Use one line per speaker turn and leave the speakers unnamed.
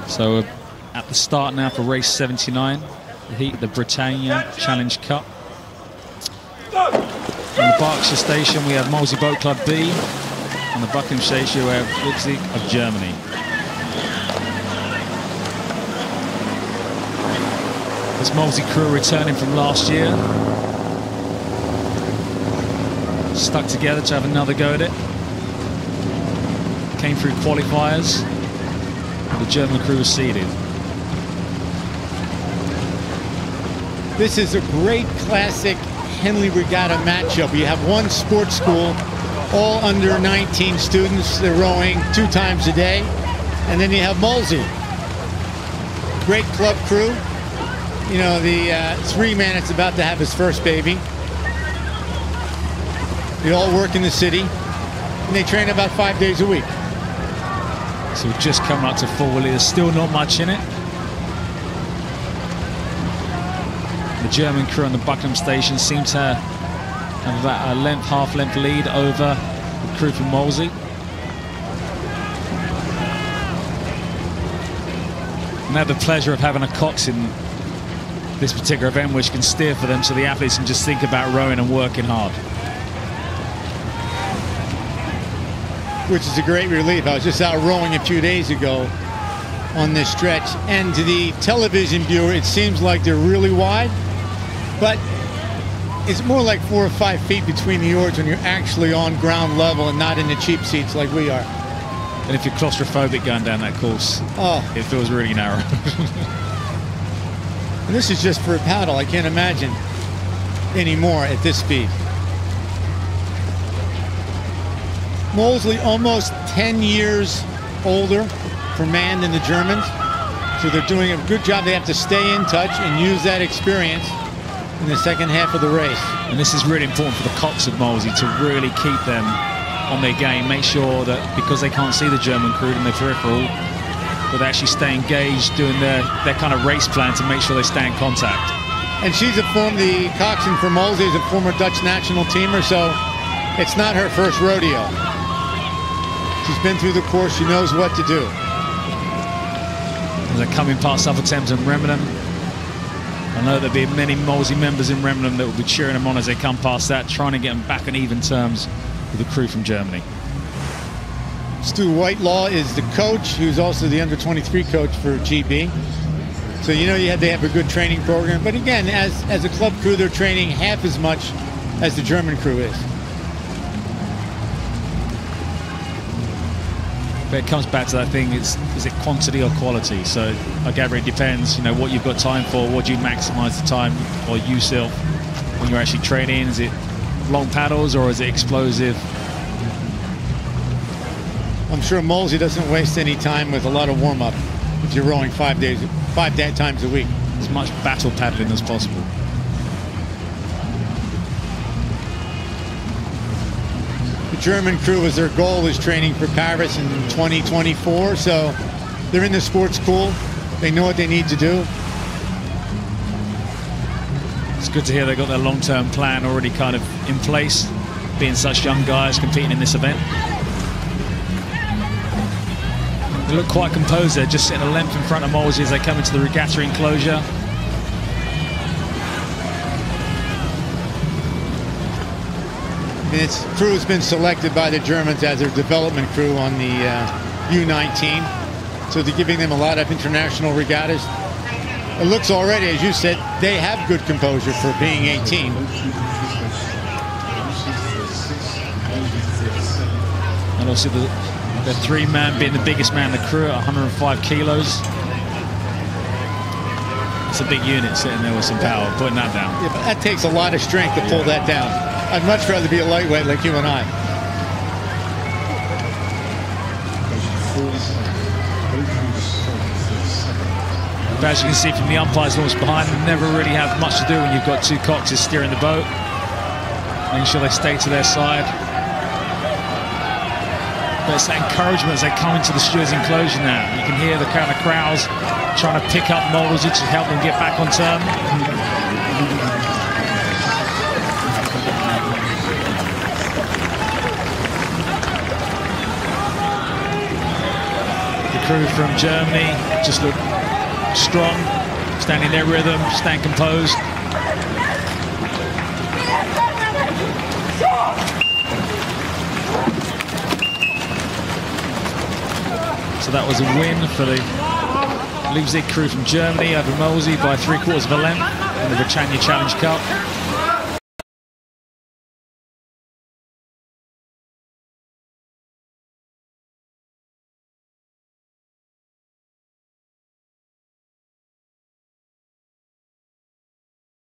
So at the start now for race 79, the heat of the Britannia Challenge Cup. On the Berkshire station we have Molesey Boat Club B. On the Buckingham station we have Leipzig of Germany. This Molesey crew returning from last year. Stuck together to have another go at it. Came through qualifiers. The German crew was seeded.
This is a great classic Henley Regatta matchup. You have one sports school, all under 19 students. They're rowing 2 times a day. And then you have Molesey. Great club crew. You know, the 3-man is about to have his first baby. They all work in the city. And they train about 5 days a week.
So we've just come up to full. There's still not much in it. The German crew on the Buckingham station seem to have about a length, half-length lead over the crew from Molesey. And they have the pleasure of having a coxswain this particular event which can steer for them, so the athletes can just think about rowing and working hard.
Which is a great relief. I was just out rowing a few days ago on this stretch, and to the television viewer it seems like they're really wide, but it's more like 4 or 5 feet between the oars when you're actually on ground level and not in the cheap seats like we are.
And if you're claustrophobic going down that course, it feels really narrow.
And this is just for a paddle. I can't imagine anymore at this speed. Molesey almost 10 years older for man than the Germans, so they're doing a good job. They have to stay in touch and use that experience in the second half of the race.
And this is really important for the cox of Molesey to really keep them on their game, make sure that because they can't see the German crew in the peripheral, that they actually stay engaged doing their kind of race plan to make sure they stay in contact.
And she's the coxswain for Molesey is a former Dutch national teamer, so it's not her first rodeo. She's been through the course, she knows what to do.
As they're coming past other Thames and Remnant, I know there'll be many Molesey members in Remnant that will be cheering them on as they come past that, trying to get them back on even terms with the crew from Germany.
Stu Whitelaw is the coach, who's also the under-23 coach for GB. So you know they have a good training program. But again, as a club crew, they're training half as much as the German crew is.
But it comes back to that thing, is it quantity or quality? So I gather it depends, you know, what you've got time for, what do you maximize the time or yourself when you're actually training? Is it long paddles or is it explosive?
I'm sure Molesey doesn't waste any time with a lot of warm-up if you're rowing 5 times a week.
As much battle paddling as possible.
The German crew, as their goal, is training for Paris in 2024, so they're in the sports school. They know what they need to do.
It's good to hear they've got their long-term plan already kind of in place, being such young guys competing in this event. They look quite composed there, just sitting a length in front of Molesey as they come into the regatta enclosure.
Its crew has been selected by the Germans as their development crew on the U19. So they're giving them a lot of international regattas. It looks already, as you said, they have good composure for being 18.
And also the 3-man being the biggest man in the crew at 105 kilos. It's a big unit sitting there with some power, putting that down.
Yeah, but that takes a lot of strength to pull that down. I'd much rather be a lightweight like you and I.
But as you can see from the umpires launch behind them, never really have much to do when you've got 2 coxes steering the boat. Making sure they stay to their side. But it's that encouragement as they come into the stewards' enclosure now. You can hear the kind of crowds trying to pick up Molesey to help them get back on term. crew from Germany just look strong, standing their rhythm, staying composed. So that was a win for the Leipzig crew from Germany over Molesey by 3/4 of a length in the Britannia Challenge Cup.